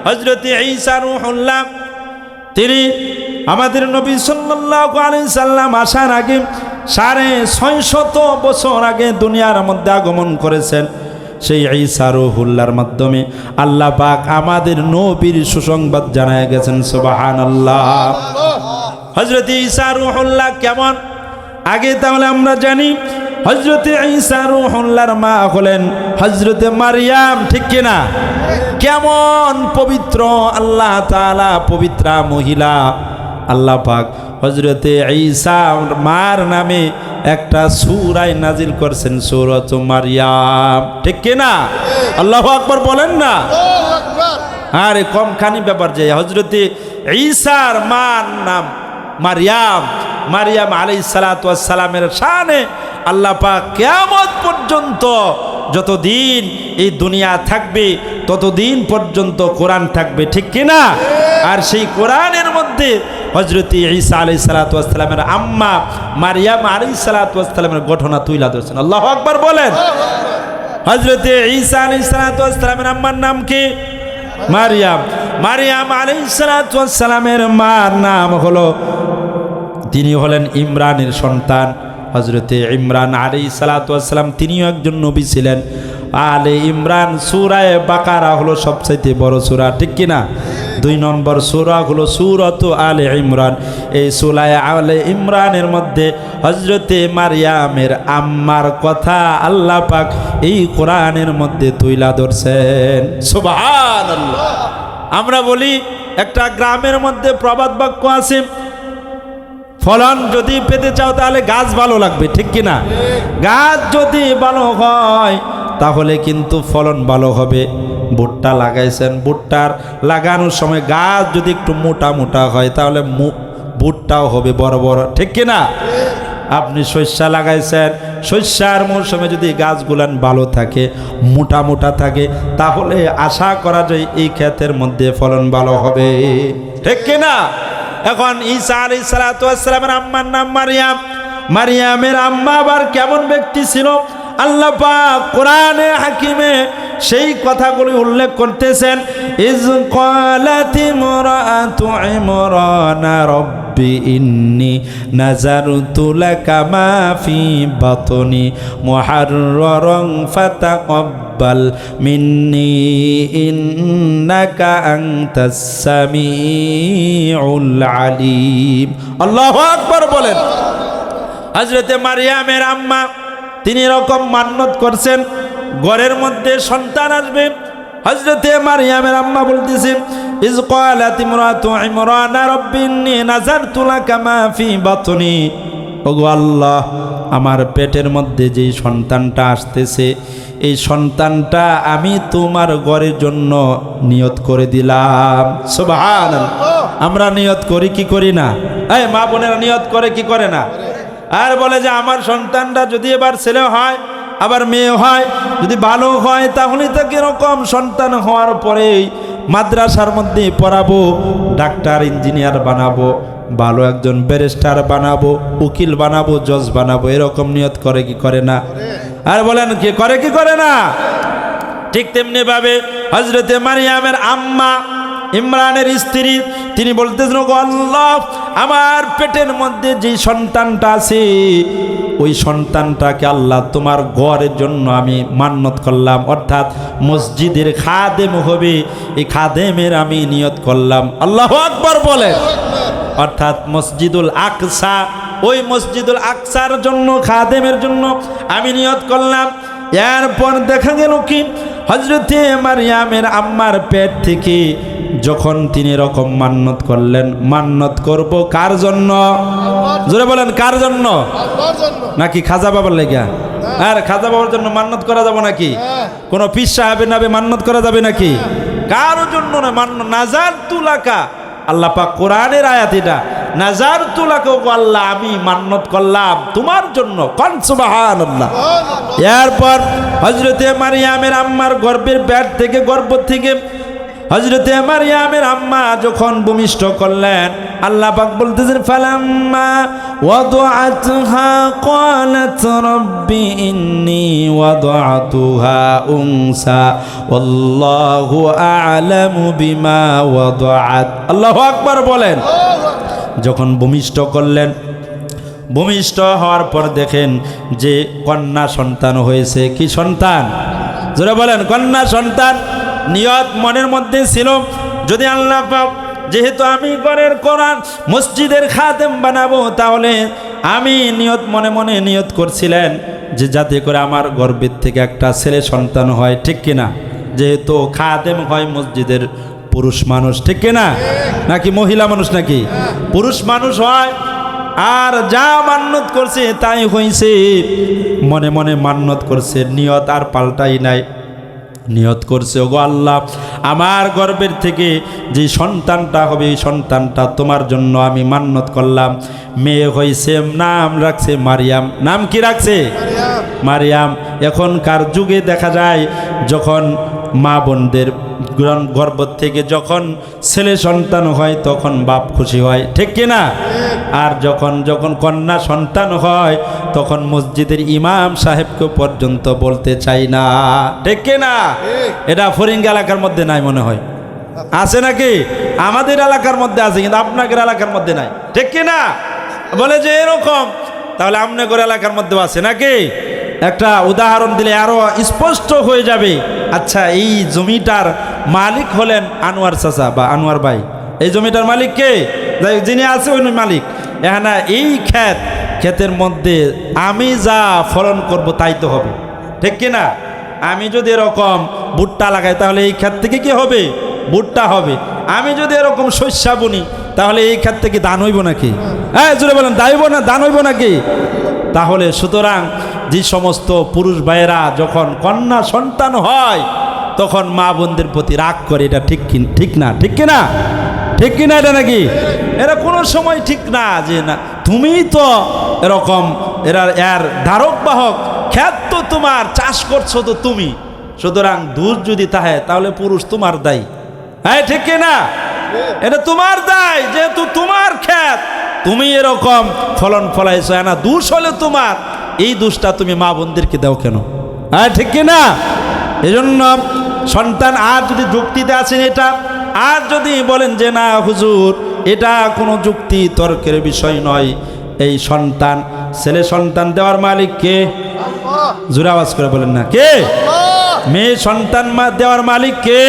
হযরত ঈসা রূহুল্লাহ তিনি আমাদের নবী সাল্লাল্লাহু আলাইহি সাল্লাম আসার আগে 650 বছর আগে দুনিয়ার মধ্যে আগমন করেছেন। সেই ঈসা রূহুল্লাহর মাধ্যমে আল্লাহ পাক আমাদের নবীর সুসংবাদ জানায় গেছেন। সুবহানাল্লাহ। হযরত ঈসা রূহুল্লাহ কেমন আগে তাহলে আমরা জানি। হযরত ঈসা রূহুল্লাহর মা হলেন হযরত মারইয়াম, ঠিক কি না? কেমন পবিত্র, আল্লাহ তাআলা পবিত্রা মহিলা। আল্লাহ পাক হযরত ঈসার মার নামে একটা সূরা নাজিল করেছেন, সূরাত মারইয়াম, ঠিক কি না? আল্লাহু আকবার বলেন না। আরে কমখানি ব্যাপার যে হযরত ঈসার মার নাম মারইয়াম, মারইয়াম আলাইহিস সালাতু ওয়াস সালামের শানে আল্লাহ পাক কিয়ামত পর্যন্ত যতদিন এই দুনিয়া থাকবে ততদিন পর্যন্ত কোরআন থাকবে, ঠিক কি না? আর সেই কোরআনের মধ্যে হযরত ঈসা আলাইহিস সালাতু ওয়াস সালামের আম্মা মারইয়াম আলাইহিস সালাতু ওয়াস সালামের ঘটনা তুলে ধরেছেন। আল্লাহু আকবার বলেন। হযরত ঈসা আলাইহিস সালাতু ওয়াস সালামের আম্মার নাম কি? মারইয়াম। মারইয়াম আলাইহিস সালাতু ওয়াস সালামের মার নাম হলো, তিনি হলেন ইমরানের সন্তান। হযরত ইমরান আলাইহিস সালাতু ওয়াস সালাম তিনিও একজন নবী ছিলেন। আলে ইমরান সূরা বাকারা হলো সবচেয়ে বড় সূরা, ঠিক কি না? 2 নম্বর সূরা হলো সূরাত আলে ইমরান। এই সূরা আলে ইমরানের মধ্যে হযরত মারইয়ামের আম্মার কথা আল্লাহ পাক এই কোরআনের মধ্যে তুইলা ধরছেন। সুবহানাল্লাহ। আমরা বলি একটা গ্রামের মধ্যে প্রবাদ বাক্য আছে, ফলন যদি পেতে চাও তাহলে গাছ ভালো লাগবে, ঠিক কি না? গাছ যদি ভালো হয় তাহলে কিন্তু ফলন ভালো হবে। ভুট্টা লাগাইছেন, ভুট্টার লাগানোর সময় গাছ যদি একটু মোটা মোটা হয় তাহলে ভুট্টাও হবে বড় বড়, ঠিক কি না? আপনি শস্য লাগাইছেন, শস্যার মৌসুমে যদি গাছগুলান ভালো থাকে, মোটা মোটা থাকে, তাহলে আশা করা যায় এই ক্ষেতের মধ্যে ফলন ভালো হবে, ঠিক কি না? এখন ঈসা আলাইহিস সালাতু ওয়াস সালামের আম্মার নাম মারইয়াম। মারইয়ামের আম্মা আবার কেমন ব্যক্তি ছিল আল্লাহ পাক কোরআনে হাকিমে সেই কথাগুলি উল্লেখ করতেছেন। ইজ ক্বালাত ইমরাতু ইমরান রব্বি ইন্নী নাযারতু লাকা মা ফি বাতনি মুহাররারান ফাতাকাব্বাল মিন্নী ইন্নাকা আনতাস সামিউল আলিম। আল্লাহু আকবার বলেন। হযরত মারইয়ামের আম্মা তিনি এরকম মান্যত করছেন ঘরের মধ্যে সন্তান আসবে। হযরত মারইয়ামের আম্মা বলতেছেন, ইজ ক্বালাত ইমরাতু ইমরান রব্বি ইন্নী নাযারতু লাকা মা ফি বাতনি, ওগো আল্লাহ, আমার পেটের মধ্যে যে সন্তানটা আসতেছে এই সন্তানটা আমি তোমার ঘরের জন্য নিয়ত করে দিলাম। সুবহানাল্লাহ। আমরা নিয়ত করি কি করি না? এই মা বোনেরা নিয়ত করে কি করে না? আর বলে যে আমার সন্তানটা যদি এবার ছেলে হয় আবার মেয়ে হয়, যদি ভালো হয় তাহলে তাকে এরকম সন্তান হওয়ার পরেই মাদ্রাসার মধ্যে পড়াবো, ডাক্তার ইঞ্জিনিয়ার বানাবো, ভালো একজন ব্যারিস্টার বানাবো, উকিল বানাবো, জজ বানাবো, এরকম নিয়ত করে কি করে না? আর বলেন কি করে কি করে না? ঠিক তেমনি ভাবে হযরত মারইয়ামের আম্মা ইমরানের স্ত্রী তিনি বলতেছেন, ওগো আল্লাহ, আমার পেটের মধ্যে যে সন্তানটা আছে ওই সন্তানটাকে আল্লাহ তোমার ঘরের জন্য আমি মান্যত করলাম, অর্থাৎ মসজিদের খাদেম হবে, এই খাদেমের আমি নিয়ত করলাম। আল্লাহু আকবার বলেন। অর্থাৎ মসজিদুল আকসা, ওই মসজিদুল আকসার জন্য খাদেমের জন্য আমি নিয়ত করলাম। এরপর দেখা গেল কি হযরত মারইয়ামের আম্মার পেট থেকে যখন তিনি এরকম মান্যত করলেন, মান্যত করব কার জন্য? জোরে বলেন, কার জন্য? নাকি খাজা বাবার লেগা? আর খাজা বাবার জন্য মান্যত করা যাবে নাকি? কোন পীর সাহেবের নামে মান্যত করা যাবে নাকি? কার জন্য না? নাযারতু লাকা, আল্লাহ পাক কোরআনের আয়াত এটা, নাযারতু লাকা, আল্লাহ আমি মান্যত করলাম তোমার জন্য। কোন সুবহানাল্লাহ। এরপর হযরত মারইয়ামের আম্মার গর্ভের পেট থেকে, গর্ভ থেকে হযরত মারইয়ামের আম্মা যখন ভূমিষ্ঠ করলেন, আল্লাহ পাক বলতেছেন, ফালাম্মা وضعتها قالت رب إني وضعتها أنثى والله أعلم بما وضعت الله أكبر বলেন যখন ভূমিষ্ঠ করলেন ভূমিষ্ঠ হওয়ার পর দেখেন যে কন্যা সন্তান হয়েছে কি সন্তান জোরে বলেন কন্যা সন্তান নিয়ত মনের মধ্যে ছিল যদি আল্লাহ পাক যেহেতু আমি ঘরের কোরআন মসজিদের খাদেম বানাবো তাহলে আমি নিয়ত মনে মনে নিয়ত করছিলেন যে যাতে করে আমার গর্ভের থেকে একটা ছেলে সন্তান হয় ঠিক কিনা যেহেতু খাদেম হয় মসজিদের পুরুষ মানুষ ঠিক কিনা নাকি মহিলা মানুষ নাকি পুরুষ মানুষ হয় আর যা মান্যত করছে তাই হয়েছে মনে মনে মান্যত করছে নিয়ত আর পাল্টাই নাই নিয়ত করছে ওগো আল্লাহ আমার গর্ভের থেকে যে সন্তানটা হবে এই সন্তানটা তোমার জন্য আমি মান্যত করলাম মেয়ে হয়েছে নাম রাখছে মারিয়াম নাম কি রাখছে মারিয়াম এখনকার যুগে দেখা যায় যখন মা বোনদের গর্ভ থেকে যখন ছেলে সন্তান হয় তখন বাপ খুশি হয় ঠিক কিনা আর যখন যখন কন্যা সন্তান হয় তখন মসজিদের ইমাম সাহেবকে পর্যন্ত বলতে চাই না ঠিক কিনা এটা ফরিঙ্গি এলাকার মধ্যে নাই মনে হয় আছে নাকি আমাদের এলাকার মধ্যে আছে কিন্তু আপনাদের এলাকার মধ্যে নাই ঠিক কিনা বলে যে এরকম তাহলে আপনাদের এলাকার মধ্যে আছে নাকি একটা উদাহরণ দিলে আরো স্পষ্ট হয়ে যাবে আচ্ছা এই জমিটার মালিক হলেন আনোয়ার চাচা বা আনোয়ার ভাই এই জমিটার মালিক কে যিনি আছে ওই মালিক এখানে এই ক্ষেতের মধ্যে আমি যা ফলন করব তাই তো হবে ঠিক কিনা আমি যদি এরকম ভুট্টা লাগাই তাহলে এই ক্ষেত থেকে কি হবে ভুট্টা হবে আমি যদি এরকম শস্য বুনি তাহলে এই ক্ষেত থেকে ধান হইব নাকি হ্যাঁ জোরে বলেন ধান হইব নাকি তাহলে সুতরাং যে সমস্ত পুরুষ ভাইয়েরা যখন কন্যা সন্তান হয় তখন মা বোনদের প্রতি রাগ করে এটা ঠিক না ঠিক কিনা এটা নাকি এরা কোনো সময় ঠিক না যে না তুমি তো এরকম এর ধারক বাহক ক্ষেত তো তোমার চাষ করছো তো তুমি সুতরাং দোষ যদি থাকে তাহলে পুরুষ তোমার দায়ী হ্যাঁ ঠিক কিনা এটা তোমার দায় যেহেতু তোমার ক্ষেত তুমি এরকম ফলন ফলাইছো না দোষ হলে তোমার এই দোষটা তুমি মা বোনদেরকে দাও কেন হ্যাঁ ঠিক কিনা এই জন্য সন্তান আর যদি যুক্তিতে আছেন এটা আর যদি বলেন যে না হুজুর এটা কোনো যুক্তি তর্কের বিষয় নয় এই সন্তান ছেলে সন্তান দেওয়ার মালিক কে জোরে আওয়াজ করে বলেন না কে মেয়ে সন্তান দেওয়ার মালিক কে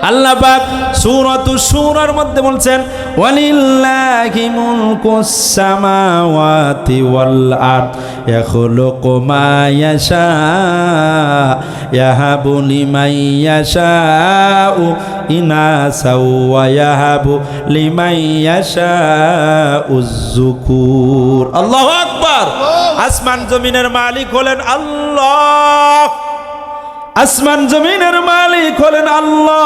আল্লাহ পাক সূরাতুশ শূরার মধ্যে বলছেন ওয়ালিল্লাহি মুলকুস সামাওয়াতি ওয়াল আরদ ইয়াখলুকু মা ইয়াশা ইয়াহাবু লিমান ইয়াশাউ ইনাসা ওয়া ইয়াহাবু লিমান ইয়াশাউয যুকুর আল্লাহু আকবার আসমান জমিনের মালিক হলেন আল্লাহ আসমান জমিনের মালিক হলেন আল্লাহ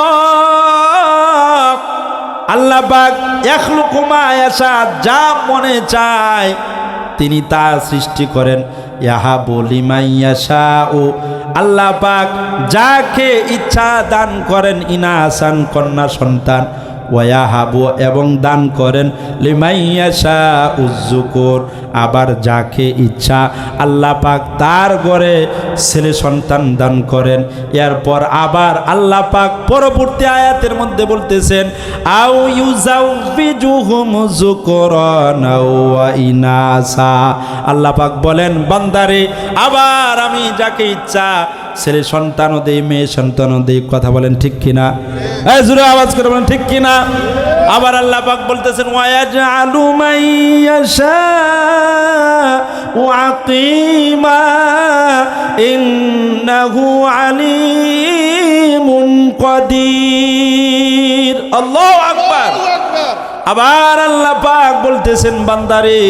আল্লাহ পাক ইয়াখলুকু মা ইয়াশা যা মনে চায় তিনি তা সৃষ্টি করেন ইয়াহাবু লিমান ইয়াশাউ আল্লাহ পাক যাকে ইচ্ছা দান করেন ইনাসান কন্যা সন্তান ওয়াহাবু এবং দান করেন লিমান ইয়াশাউয যুকুর আবার যাকে ইচ্ছা আল্লাহ পাক তার ঘরে ছেলে সন্তান দান করেন এরপর আবার আল্লাহ পাক পরবর্তী আয়াতের মধ্যে বলতেছেন আও ইউজাউবিজুহুম যুকরানা ওয়া ইনাসা আল্লাহ পাক বলেন বান্দারে আবার আমি যাকে ইচ্ছা ছেলে সন্তানও দেই মেয়ে সন্তানও দেই কথা বলেন ঠিক কিনা এই জোরে আওয়াজ করে বলেন ঠিক কিনা আবার আল্লাহ পাক বলতেছেন ওয়ায়াজআলু মাইয়াশা ওয়াকিমা ইন্নাহু আলিমুন কাদির আল্লাহু আকবার আবার আল্লাহ পাক বলতেছেন বান্দারে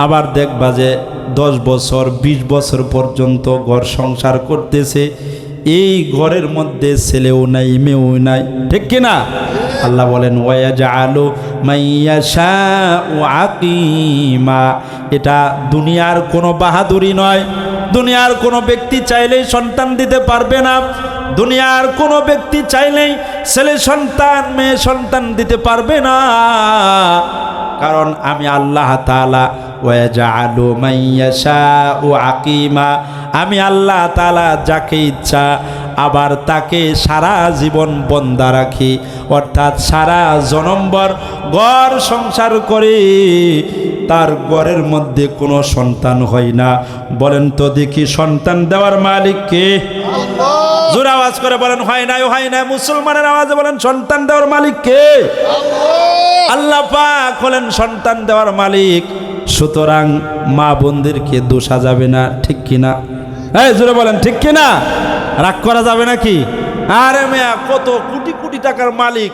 আবার দেখবা যে 10 বছর 20 বছর পর্যন্ত ঘর সংসার করতেছে এই ঘরের মধ্যে ছেলেও নাই মেয়েও নাই ঠিক কিনা আল্লাহ বলেন ওয়ায়াজআলু মাইয়াশাউ আকিমা এটা দুনিয়ার কোনো বাহাদুরি নয় দুনিয়ার কোনো ব্যক্তি চাইলেই সন্তান দিতে পারবে না দুনিয়ার কোনো ব্যক্তি চাইলেই ছেলে সন্তান মেয়ে সন্তান দিতে পারবে না কারণ আমি আল্লাহ তাআলা ওয়াজআলু মান ইয়াশাউ আকিমা, আমি আল্লাহ তাআলা যাকে ইচ্ছা আবার তাকে সারা জীবন বন্দা রাখি, অর্থাৎ সারা জনমভর ঘর সংসার করে তার ঘরের মধ্যে কোনো সন্তান হয় না। বলেন তো দেখি সন্তান দেওয়ার মালিক কে? আল্লাহ। জোরে আওয়াজ করে বলেন হয় না, হয় না। মুসলমানের আওয়াজে বলেন সন্তান দেওয়ার মালিক কে? আল্লাহ। আল্লাহ পাক হলেন সন্তান দেওয়ার মালিক। সুতরাং মা বোনদেরকে দোষা যাবে না, ঠিক কিনা? এই জোরে বলেন ঠিক কিনা? রাগ করা যাবে নাকি? আরে মেয়া, কত কোটি কোটি টাকার মালিক,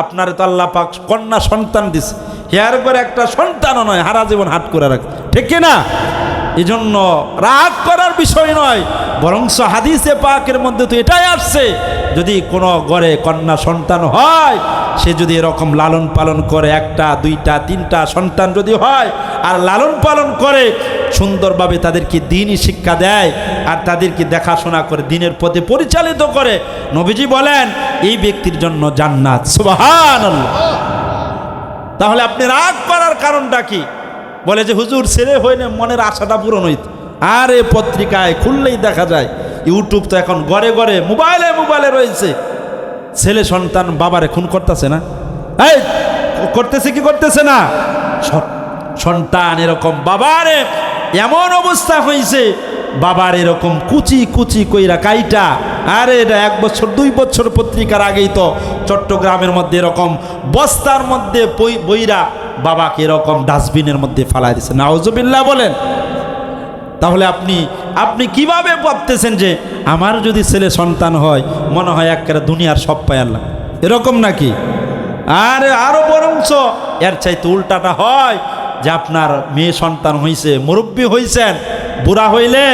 আপনারে তো আল্লাহ পাক কন্যা সন্তান দিছে, হেয়ার করে একটা সন্তানও নয়, হারা জীবন হাট করে রাখ, ঠিক কিনা? এই জন্য রাগ করার বিষয় নয়, বরং হাদিসে পাকের মধ্যে তো এটাই আসছে, যদি কোনো ঘরে কন্যা সন্তান হয়, সে যদি এরকম লালন পালন করে, একটা দুইটা তিনটা সন্তান যদি হয়, আর লালন পালন করে সুন্দরভাবে তাদেরকে দ্বীনি শিক্ষা দেয়, আর তাদেরকে দেখাশোনা করে দ্বীনের পথে পরিচালিত করে, নবীজি বলেন এই ব্যক্তির জন্য জান্নাত। সুবহানাল্লাহ। তাহলে আপনি রাগ করার কারণটা কি? বলে যে হুজুর ছেলে হইলে মনের আশাটা পূরণ হইত। আরে পত্রিকায় খুললেই দেখা যায়, ইউটিউব তো এখন ঘরে ঘরে মোবাইলে মোবাইলে রয়েছে, ছেলে সন্তান বাবারে খুন করতেছে না? এই করতেছে কি করতেছে না? সন্তান এরকম বাবারে এমন অবস্থা হয়েছে, বাবার এরকম কুচি কুচি কইরা কাইটা, আরে এটা 1 বছর 2 বছর পত্রিকার আগেই তো চট্টগ্রামের মধ্যে এরকম বস্তার মধ্যে বইরা বাবাকে এরকম ডাস্টবিনের মধ্যে ফালাই দিচ্ছে। নাউজুবিল্লাহ বলেন। তাহলে আপনি কিভাবে ভাবতেছেন যে আমার যদি ছেলে সন্তান হয় মনে হয় একেবারে দুনিয়ার সব পাই আল্লাহ, এরকম নাকি? আরো বরঞ্চ এর চাইতে উল্টাটা হয় যে আপনার মেয়ে সন্তান হয়েছে, মুরব্বী হয়েছেন, বুড়া হইলে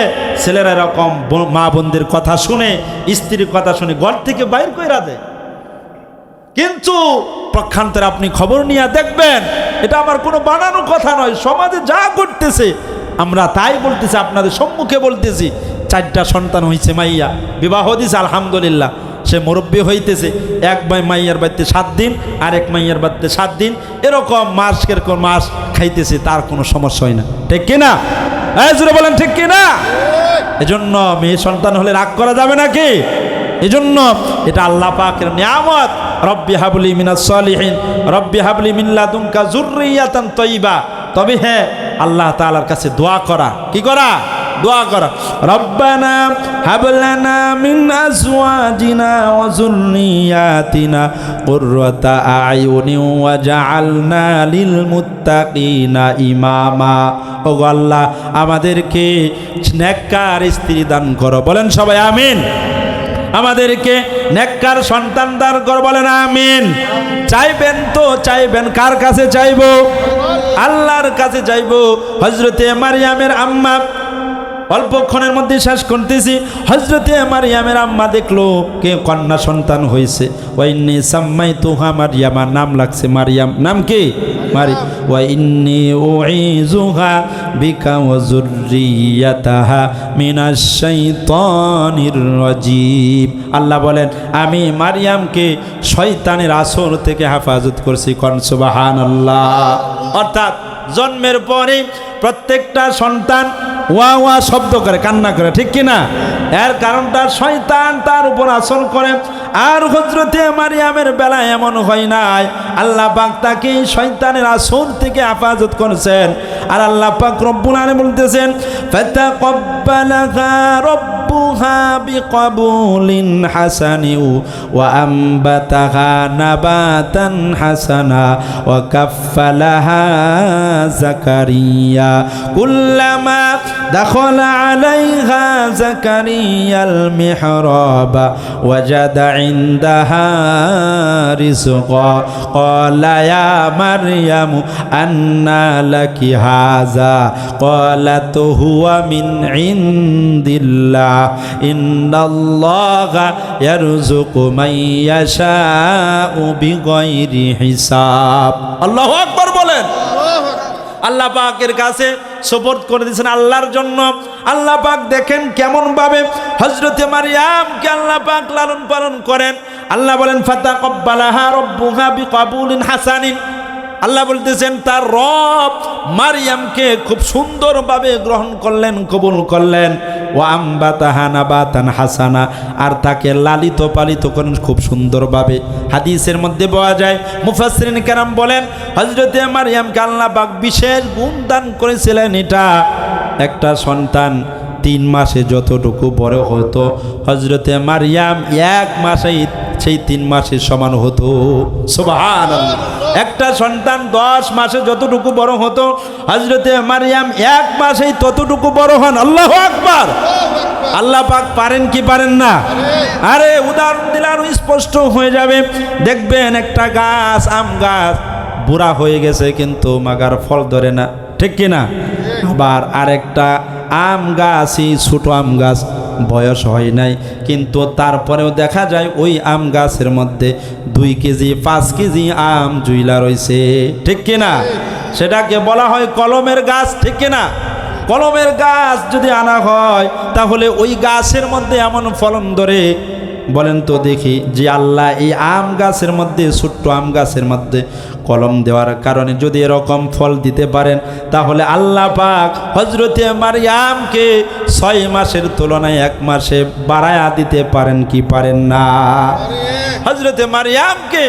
ছেলেরা এরকম মা বোনদের কথা শুনে, স্ত্রীর কথা শুনে ঘর থেকে বাইর কইরা দেয়। কিন্তু পক্ষান্তরে আপনি খবর নিয়ে দেখবেন, এটা আমার কোনো বানানো কথা নয়, সমাজে যা ঘটতেছে আমরা তাই বলতেছি, আপনাদের সম্মুখে বলতেছি। 4টা সন্তান হয়েছে, মাইয়া বিবাহ দিছে, আলহামদুলিল্লাহ, সে মুরব্বী হইতেছে। এক মাইয়ার বাড়িতে 7 দিন, আরেক মাইয়ার বাড়িতে 7 দিন, এরকম মাসের মাস খাইতেছে, তার কোনো সমস্যা হয় না, ঠিক কিনা? জোরে বলেন ঠিক কিনা? এজন্য মেয়ে সন্তান হলে রাগ করা যাবে নাকি? এজন্য এটা আল্লাহ পাকের নিয়ামত। রব্বি হাবলি মিনাস সলিহিন, রব্বি হাবলি মিন লাদুনকা যুররিয়াতান তাইয়্যিবা। তবে হ্যাঁ, আল্লাহ তাআলার কাছে দোয়া করা, কি করা? দোয়া করা। রব্বানা হাবলানা মিন আজওয়াজিনা ওয়া যুররিয়াতিনা কুররাতা আয়ুনি ওয়াজআলনা লিল মুত্তাকিনা ইমামা। ওগো আল্লাহ, আমাদেরকে নেককার স্ত্রী দান করো। বলেন সবাই আমিন। আমাদেরকে নেককার সন্তান দান করো, বলেন আমিন। চাইবেন তো চাইবেন কার কাছে চাইব? আল্লাহর কাছে চাইব। হযরতে মারইয়ামের আম্মা, অল্পক্ষণের মধ্যে শেষ করতেছি, হযরতে মারইয়ামের আম্মা দেখলো কে কন্যা সন্তান হয়েছে। ওয়াইন্নী সাম্মাইতুহা মারইয়ামা, নাম লাগছে মারইয়াম। নাম কি? ওয়াইন্নী উঈযুহা বিকা ওয়া যুররিয়াতাহা মিনাশ শাইতানির রাজীম। আল্লাহ বলেন আমি মারইয়ামকে শয়তানের আসর থেকে হেফাজত করছি। কোন সুবহানাল্লাহ। অর্থাৎ জন্মের পরে প্রত্যেকটা সন্তান ওয়া ওয়া শব্দ করে, কান্না করে, ঠিক কিনা? এর কারণটা শয়তান তার উপর আসর করে। আর হযরতে মারইয়ামের বেলায় এমন হয় নাই, আল্লাহ পাক তাকে শয়তানের আসর থেকে হেফাজত করেছেন। আর আল্লাহ পাক রব্বুল আলামিন বলতেছেন ফাতাকাব্বালাহা রাব্বুহা বিকাবুলিন হাসানিন ওয়া আমবাতাহা নাবাতান হাসানা ওয়া কাফফালাহা জাকারিয়া কুল্লামা দাখালা আলাইহা জাকারিয়াল মিহরাবা ওয়াজাদা ইনদাহা রিজকা ক্বালা ইয়া মারইয়ামু আন্না লাকি হাযা ক্বালাত হুয়া মিন ইনদিল্লাহ ইন্নাল্লাহা ইয়ারযুকু মান ইয়াশাউ বিগাইরি হিসাব। আল্লাহু আকবার বলেন। আল্লাহ পাকের কাছে সুপর্দ করে দিয়েছেন আল্লাহর জন্য। আল্লাহ পাক দেখেন কেমন ভাবে হযরতে মারইয়ামকে আল্লাহ পাক লালন পালন করেন। আল্লাহ বলেন ফাতাকাব্বালাহা রাব্বুহা বিকাবুলিন হাসানিন। আল্লাহ বলতেছেন তার রব মারিয়ামকে খুব সুন্দরভাবে গ্রহণ করলেন, কবুল করলেন। ওয়া আম্বাতাহা নাবাতান হাসানা, আর তাকে লালিত পালিত করেন খুব সুন্দরভাবে। হাদিসের মধ্যে পাওয়া যায়, মুফাসসিরিন কেরাম বলেন হযরতে মারিয়ামকে আল্লাহ পাক বিশেষ গুণ দান করেছিলেন। এটা একটা সন্তান 3 মাসে যতটুকু বড় হতো, হযরতে মারিয়াম 1 মাসেই সেই 3 মাসের সমান হতো। সুবহানাল্লাহ। একটা সন্তান 10 মাসে যতটুকু বড় হতো, হযরতে মারিয়াম 1 মাসেই ততটুকু বড় হন। আল্লাহু আকবার। আল্লাহ পাক পারেন কি পারেন না? আরে উদাহরণ দিলে আরো স্পষ্ট হয়ে যাবে। দেখবেন একটা গাছ, আম গাছ বুড়া হয়ে গেছে কিন্তু মাগার ফল ধরে না, ঠিক কিনা? আবার আরেকটা আম গাছই, ছোট আম গাছ, বয়স হয় নাই কিন্তু তারপরেও দেখা যায় ওই আম গাছের মধ্যে 2 কেজি 5 কেজি আম জুইলা রয়েছে, ঠিক কিনা? সেটাকে বলা হয় কলমের গাছ, ঠিক কিনা? কলমের গাছ যদি আনা হয় তাহলে ওই গাছের মধ্যে এমন ফলন ধরে, বলেন তো দেখি, যে আল্লাহ এই আম গাছের মধ্যে, ছোট্ট আম গাছের মধ্যে কলম দেওয়ার কারণে যদি এরকম ফল দিতে পারেন, তাহলে আল্লাহ পাক হযরতে মারিয়ামকে 6 মাসের তুলনায় 1 মাসে বাড়ায়া দিতে পারেন কি পারেন না? হযরতে মারিয়ামকে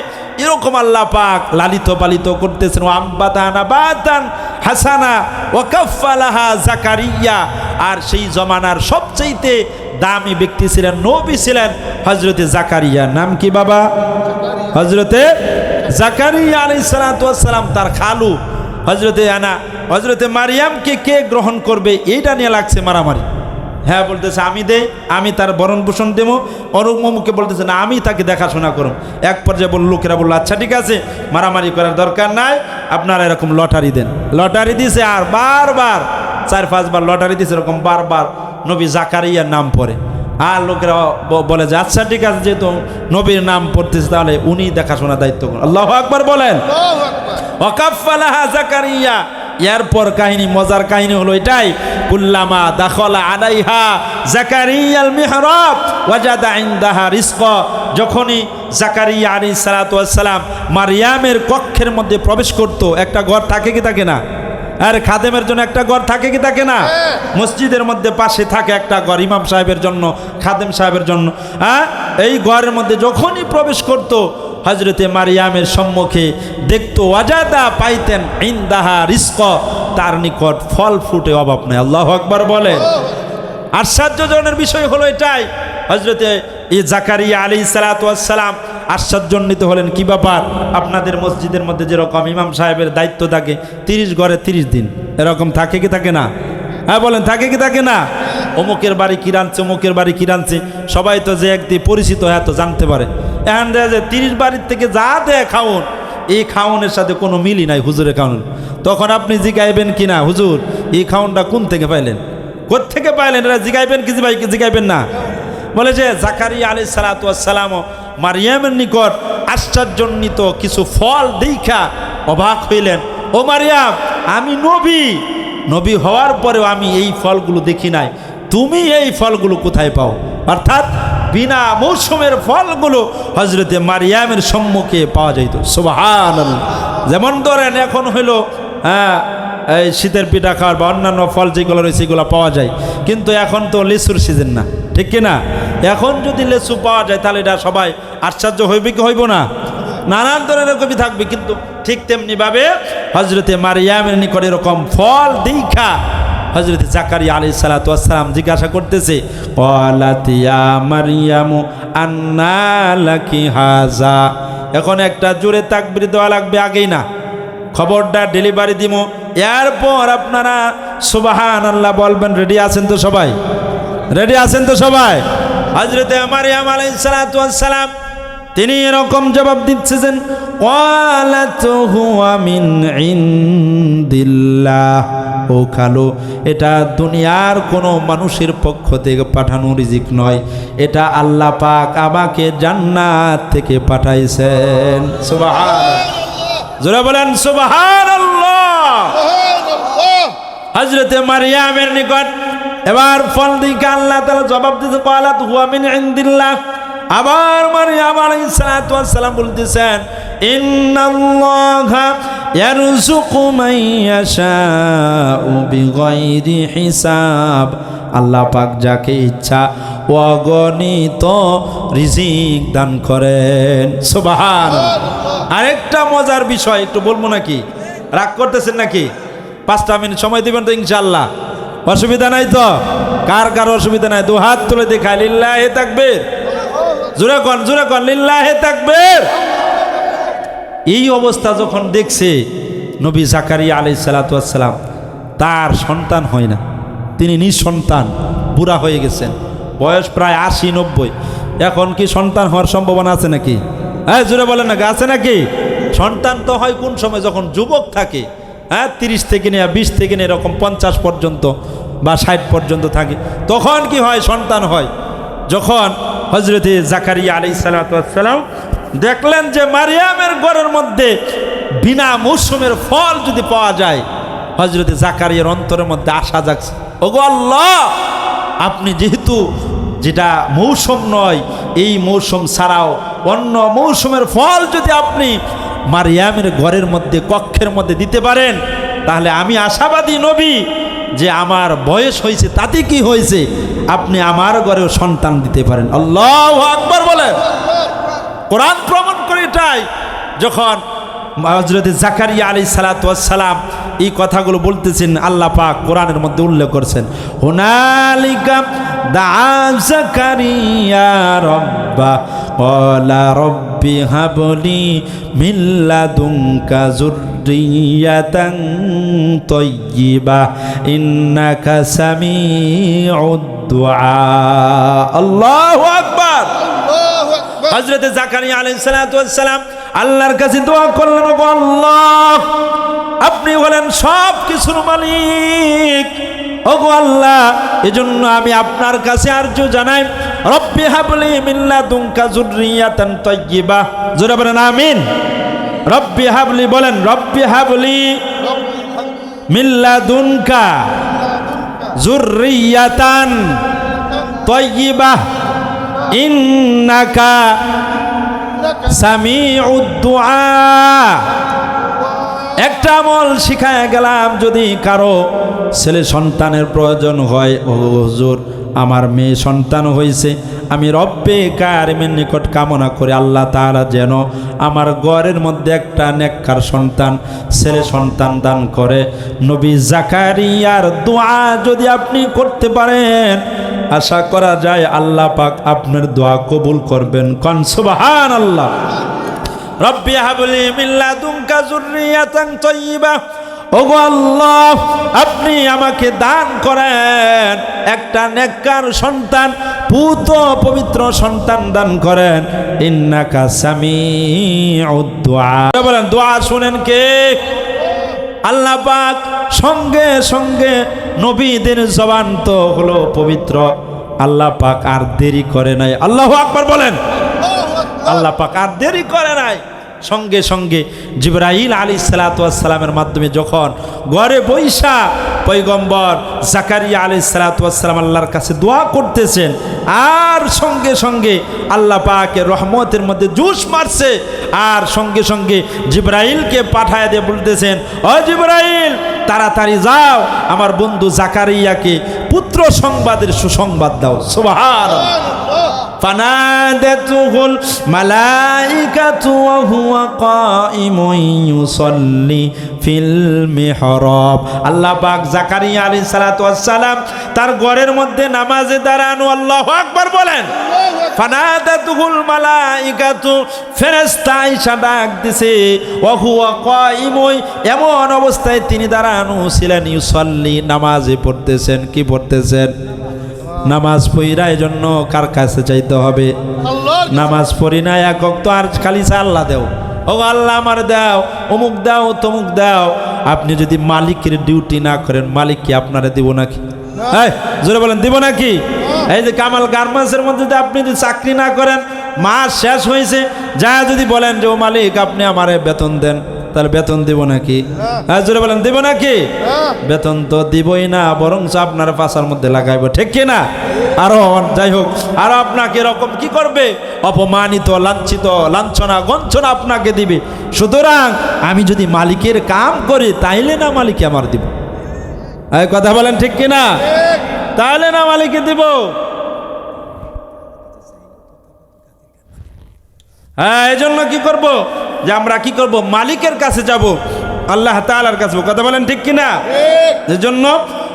এরকম আল্লাহ পাক লালিত পালিত করতেছেন। আম্বাতানা বাতান হাসানা ওয়া কাফফালাহা জাকারিয়া, আর সেই জমানার সবচেয়ে দামি ব্যক্তি ছিলেন, নবী ছিলেন হযরতে জাকারিয়া। নাম কি বাবা? হযরতে জাকারিয়া আলাইহিস সালাতু ওয়াস সালাম। তার খালু হযরতে মারিয়ামকে কে গ্রহণ করবে এইটা নিয়ে লাগছে মারামারি। হ্যাঁ বলতেছে আমি দেই, আমি তার বরণ পোষণ দেবো। অরুমকে বলতেছে না, আমি তাকে দেখাশোনা করুন। এক পর্যায়ে লোকেরা বললো আচ্ছা ঠিক আছে, মারামারি করার দরকার নাই, আপনারা এরকম লটারি দেন। লটারি দিছে, আর বারবার 4-5 বার লটারি দিছে, এরকম বারবার নবী জাকারিয়ার নাম পড়ে। আর লোকেরা বলে যে আচ্ছা ঠিক আছে, যেহেতু নবীর নাম পড়তেছে তাহলে উনি দেখাশোনা দায়িত্ব করুন। আল্লাহু আকবার বলেন। ওয়াকাফফালাহা জাকারিয়া। এরপর কাহিনী, মজার কাহিনী হলো এটাই, কুল্লামা দাখালা আলাইহা জাকারিয়াল মিহরাব ওয়াজাদা ইনদাহা রিজকা। যখনই জাকারিয়া আলাইহিস সালাতু ওয়াস সালাম মারিয়ামের কক্ষের মধ্যে প্রবেশ করত, একটা ঘর থাকে কি থাকে না? আর খাদেমের জন্য একটা ঘর থাকে কি থাকে না? মসজিদের মধ্যে পাশে থাকে একটা ঘর ইমাম সাহেবের জন্য, খাদেম সাহেবের জন্য। হ্যাঁ, এই ঘরের মধ্যে যখনই প্রবেশ করত হযরতে মারিয়ামের সম্মুখে দেখতো, ওয়াজাদা পাইতেন ইনদাহা রিজকা, তার নিকট ফল ফুটে অভাব নাই। আল্লাহু আকবার বলেন। আশ্চর্যজনক বিষয় হলো এটাই, হযরতে জাকারিয়া আলাইহিস সালাতু ওয়াস সালাম আশ্চর্যান্বিত হলেন। কি ব্যাপার, আপনাদের মসজিদের মধ্যে যেরকম ইমাম সাহেবের দায়িত্ব থাকে 30 ঘরে 30 দিন, এরকম থাকে কি থাকে না? হ্যাঁ বলেন, থাকে কি থাকে না? অমুকের বাড়ি কি রাঁধছে, অমুকের বাড়ি কি রাঁধছে, সবাই তো যে একদিন পরিচিত হ্যাঁ তো জানতে পারে। এখন দেখা যায় 30 বাড়ির থেকে যা দেয় খাওন, এই খাওনের সাথে কোনো মিলই নাই হুজুরের খাওন। তখন আপনি জিগাইবেন কি না, হুজুর এই খাওনটা কোন থেকে পাইলেন, কোত্থেকে পাইলেন, এটা জিগাইবেন কি জিগাইবেন না? বলে যে জাকারিয়া আলাইহিস সালাতু ওয়াস সালাম মারিয়ামের নিকট আশ্চর্যান্বিত কিছু ফল দেখা অবাক হইলেন। ও মারিয়াম, আমি নবী হওয়ার পরেও আমি এই ফলগুলো দেখি নাই, তুমি এই ফলগুলো কোথায় পাও? অর্থাৎ বিনা মৌসুমের ফলগুলো হযরতে মারিয়ামের সম্মুখে পাওয়া যাইত। সুবহানাল্লাহ। যেমন ধরেন এখন হইলো এই শীতের পিঠা খাওয়ার বা অন্যান্য ফল যেগুলো রয়েছে সেগুলো পাওয়া যায়, কিন্তু এখন তো লিচুর সিজন না, ঠিক কিনা? এখন যদি লিচু পাওয়া যায় তাহলে এটা সবাই আশ্চর্য হইবে কি হইব না? নানান ধরনের কবি থাকবে, কিন্তু ঠিক তেমনিভাবে হযরতে মারিয়ামের নিকট এরকম ফল দেখা হযরতে জাকারিয়া আলাইহিস সালাতু ওয়াস সালাম জিজ্ঞাসা করতেছে, ক্বালাত ইয়া মারিয়ামু আন্না লাকি হাযা। এখন একটা জোরে তাকবীর দেওয়া লাগবে, আগেই না, খবরদার ডেলিভারি দিব। এরপর আপনারা সুবহানাল্লাহ বলবেন। রেডি আছেন তো সবাই? রেডি আছেন তো সবাই? হযরতে মারিয়াম আলাইহিস সালাতু ওয়াস সালাম তিনি এরকম জবাব দিচ্ছেন, ক্বালাত হুয়া মিন ইনদিল্লাহ। ও খালো, এটা দুনিয়ার কোনো মানুষের পক্ষ থেকে পাঠানো রিজিক নয়, এটা আল্লাহ পাক আমাকে জান্নাত থেকে পাঠাইছেন। সুবহানাল্লাহ। জোরে বলেন সুবহানাল্লাহ। হযরতে মারিয়ামের নিকট এবার ফল দিকে আল্লাহ তাআলা জবাব দিতে, ক্বালাত হুয়া মিন ইনদিল্লাহ, আবার মারইয়াম আলাইহিস সালাতু ওয়াস সালাম বলতেছেন, ইন্নাল্লাহা ইয়ারযুকু মান ইয়াশাউ বিগাইরি হিসাব। আল্লাহ পাক যাকে ইচ্ছা অগণিত রিজিক দান করেন। সুবহানাল্লাহ। আরেকটা মজার বিষয় একটু বলবো নাকি? রাগ করতেছেন নাকি? 5টা মিনিট সময় দিবেন তো ইনশাআল্লাহ? অসুবিধা নাই তো? কার কার অসুবিধা নাই? দু হাত তুলে দেখায় লিল্লাহি তাকবীর। জোরে কোন লিল্লাহি তাকবীর। এই অবস্থা যখন দেখছে নবী জাকারিয়া আলাইহিস সালাতু ওয়াস সালাম, তার সন্তান হয় না, তিনি নিঃসন্তান বুড়া হয়ে গেছেন, বয়স প্রায় 80-90। এখন কি সন্তান হওয়ার সম্ভাবনা আছে নাকি? হ্যাঁ জোরে বলেন না, আছে নাকি? সন্তান তো হয় কোন সময়? যখন যুবক থাকে, হ্যাঁ 30 থেকে নিয়ে 20 থেকে নিয়ে এরকম 50 পর্যন্ত বা 60 পর্যন্ত থাকে, তখন কি হয়? সন্তান হয়। যখন হযরতে জাকারিয়া আলাইহিস সালাতু ওয়াস সালাম দেখলেন যে মারিয়ামের ঘরের মধ্যে বিনা মৌসুমের ফল যদি পাওয়া যায়, হযরতে জাকারিয়ার অন্তরের মধ্যে আশা জাগছে, ওগো আল্লাহ, আপনি যেহেতু যেটা মৌসুম নয়, এই মৌসুম ছাড়াও অন্য মৌসুমের ফল যদি আপনি মারিয়ামের ঘরের মধ্যে, কক্ষের মধ্যে দিতে পারেন, তাহলে আমি আশাবাদী নবী যে আমার বয়স হয়েছে তাতে কি হয়েছে, আপনি আমার ঘরেও সন্তান দিতে পারেন। আল্লাহু আকবার বলেন। কোরআন প্রমাণ করে এটাই। যখন হযরত জাকারিয়া আলাইহিস সালাতু ওয়াস সালাম এই কথাগুলো বলতেছেন, আল্লাহ পাক কোরআনের মধ্যে উল্লেখ করেছেন, হুনালিকা দাআ জাকারিয়া রাব্বা ক্বালা রব্বি হাবলি মিন লাদুনকা যুররিয়াতান তাইয়্যিবাহ ইন্নাকা সামিউদ দুআ। আল্লাহু আকবার। হযরত জাকারিয়া আলাইহিস সালাতু ওয়াস সালাম আল্লাহর কাছে দোয়া করলেন, ওগো আল্লাহ, আপনি হলেন সব কিছুর মালিক, ওগো আল্লাহ, এজন্য আমি আপনার কাছে আরজু জানাই, রব্বি হাবলি মিন লাদুনকা যুররিয়াতান তাইয়্যিবাহ। জোরে বলেন আমিন। রব্বি হাবলি বলেন, রব্বি হাবলি মিন লাদুনকা যুররিয়াতান তাইয়্যিবাহ ইন্নাকা সামিউদ দুআ। একটা আমল শিখায় গেলাম, যদি কারো ছেলে সন্তানের প্রয়োজন হয়, ও হুজুর আমার মেয়ে সন্তান হয়েছে, আমি রব্বে কারিমের নিকট কামনা করে আল্লাহ তাআলা যেন আমার ঘরের মধ্যে একটা নেককার সন্তান, ছেলে সন্তান দান করে। নবী জাকারিয়ার দোয়া যদি আপনি করতে পারেন, আশা করা যায় আল্লাহ পাক আপনার দোয়া কবুল করবেন। কোন সুবহানাল্লাহ। রব্বি হাবলি মিন লাদুনকা যুররিয়াতান তাইয়্যিবাহ। ওগো আল্লাহ, আপনি আমাকে দান করেন একটা নেককার সন্তান, পুত পবিত্র সন্তান দান করেন। ইন্নাকা সামিউদ দুআ। বলেন দোয়া শুনেন কে? আল্লাহ পাক। সঙ্গে সঙ্গে নবীদের জবান তো হলো পবিত্র, আল্লাহ পাক আর দেরি করে নাই। আল্লাহু আকবার বলেন। আল্লাহ পাক আর দেরি করে নাই, সঙ্গে সঙ্গে জিবরাইল আলাইহিস সালাতু ওয়াস সালামের মাধ্যমে যখন ঘরে বৈশা পয়গম্বর জাকারিয়া আলাইহিস সালাতু ওয়াস সালাম আল্লাহর কাছে দোয়া করতেছেন, আর সঙ্গে সঙ্গে আল্লাহ পাকের রহমতের মধ্যে জোশ মারছে, আর সঙ্গে সঙ্গে জিবরাইলকে পাঠায় দিয়ে বলতেছেন, ও জিবরাইল, তাড়াতাড়ি যাও আমার বন্ধু জাকারিয়াকে পুত্র সংবাদের সুসংবাদ দাও। সুবহানাল্লাহ। ফানাদাতুহুল মালাইকাতু ওয়া হুয়া কাইমুন ইউসাল্লি ফিল মিহরাব। আল্লাহ পাক জাকারিয়া আলাইহিস সালাতু ওয়াস সালাম তার ঘরের মধ্যে নামাজে দাঁড়ানো। আল্লাহু আকবার বলেন। ফানাদাতুহুল মালাইকাতু, ফেরেশতা আয়েশা ডাক দিছে, ওয়া হুয়া কাইমুন, এমন অবস্থায় তিনি দাঁড়ানো ছিলেন, ইউসাল্লি, নামাজে পড়তেছেন। কি পড়তেছেন? নামাজ পড়া। এই জন্য কার কাছে চাইতে হবে? নামাজ পড়ি না এক ওয়াক্ত, আর খালি আল্লাহ দেও, ও আল্লাহ আমার দাও, অমুক দাও, তমুক দাও। আপনি যদি মালিকের ডিউটি না করেন, মালিক কি আপনারা দিব নাকি? হ্যাঁ জোরে বলেন, দিব নাকি? এই যে কামাল গার্মেন্টসের মধ্যে যদি আপনি যদি চাকরি না করেন, মাস শেষ হয়েছে, যা যদি বলেন যে ও মালিক আপনি আমারে বেতন দেন, তাহলে বেতন দিব নাকি? জোরে বলেন দিব নাকি? বেতন তো দিবই না, বরং আপনার পাশার মধ্যে লাগাইব, ঠিক কিনা? আরো যাই হোক, আরো আপনাকে এরকম কি করবে, অপমানিত, লাঞ্ছিত, লাঞ্ছনা গঞ্ছনা আপনাকে দিবে। সুতরাং আমি যদি মালিকের কাম করি তাইলে না মালিক আমার দিব। এই কথা বলেন ঠিক কিনা? তাহলে না মালিকে দিব। হ্যাঁ, এই জন্য কি করব, যে আমরা কি করব, মালিকের কাছে যাব, আল্লাহ তাআলার কাছে। কথা বলেন ঠিক কিনা? এই জন্য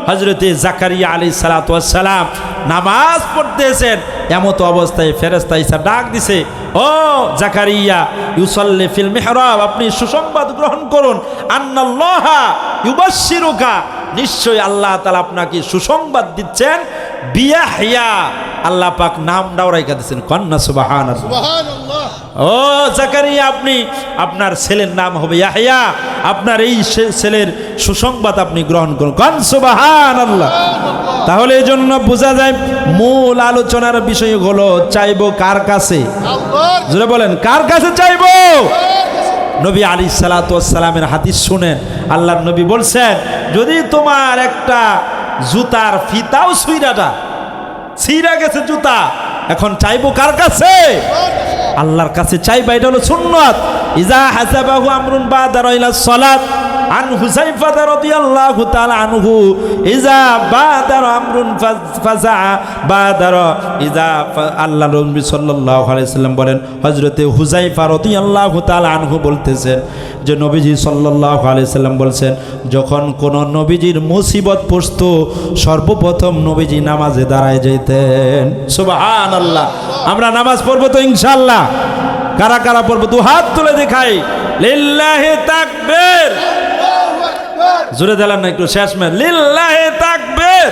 হযরতে জাকারিয়া আলাইহিস সালাতু ওয়াস সালাম নামাজ পড়তেছেন, এমত অবস্থায় ফেরেশতা ঈসা ডাক দিছে, ও জাকারিয়া ইউসাল্লি ফিল মিহরাব, আপনি সুসংবাদ গ্রহণ করুন, আন্নাল্লাহা ইউবাশশিরুকা, নিশ্চয়ই আল্লাহ তাআলা আপনাকে সুসংবাদ দিচ্ছেন, বিয়াহইয়া, আল্লাহ পাক নামটাও রাইখা দিচ্ছেন, কন্যা সুবহানাল্লাহ। সুবহানাল্লাহ। ও জাকারিয়া, আপনি আপনার ছেলের নাম হবে ইয়াহইয়া, আপনার এই ছেলের সুসংবাদ আপনি গ্রহণ করুন, কন সুবহানাল্লাহ। তাহলে এই জন্য বোঝা যায় মূল আলোচনার বিষয় হলো চাইবো কার কাছে? জোরে বলেন, কার কাছে চাইবো? নবী আলাইহিস সালাতু ওয়াস সালামের হাদিস শুনেন, আল্লাহর নবী বলছেন, যদি তোমার একটা জুতার ফিতাও ছিঁড়া গেছে জুতা, এখন চাইবো কার কাছে? আল্লাহর কাছে চাইবা, এটা হলো সুন্নাত। ইজা হাসাবাহু আমরুন বাদারা ইলা সালাত, আন হুযায়ফা রাদিয়াল্লাহু তাআলা আনহু, ইজা বাদারা আমরুন ফাজা বাদারা, ইজা, আল্লাহর নবী সাল্লাল্লাহু আলাইহি সাল্লাম বলেন, হযরতে হুযায়ফা রাদিয়াল্লাহু তাআলা আনহু বলতেছেন যে নবীজি সাল্লাল্লাহু আলাইহি সাল্লাম বলছেন, যখন কোন নবীজির মুসিবত পড়তো সর্বপ্রথম নবীজি নামাজে দাঁড়ায় যেতেন। সুবহানাল্লাহ। আমরা নামাজ পড়বো তো ইনশাআল্লাহ? কারা কারা পড়বো? দু হাত তুলে দেখাই, লিল্লাহি তাকবীর। জোরে দিলেন না একটু? শেষ মে লিল্লাহি তাকবীর।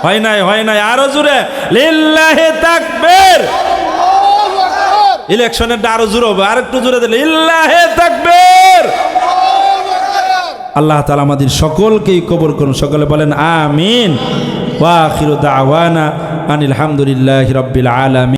হয় নাই, আরো জোরে, লিল্লাহি তাকবীর। ইলেকশনের আরো জোরে হবে, আর একটু জোরে দিলে, লিল্লাহি তাকবীর। আল্লাহ তাআলা আমাদের সকলকেই কবুল করুন, সকলে বলেন আমিন। ওয়া আখিরু দাওয়ানা আনিল হামদুলিল্লাহি রাব্বিল আলামিন।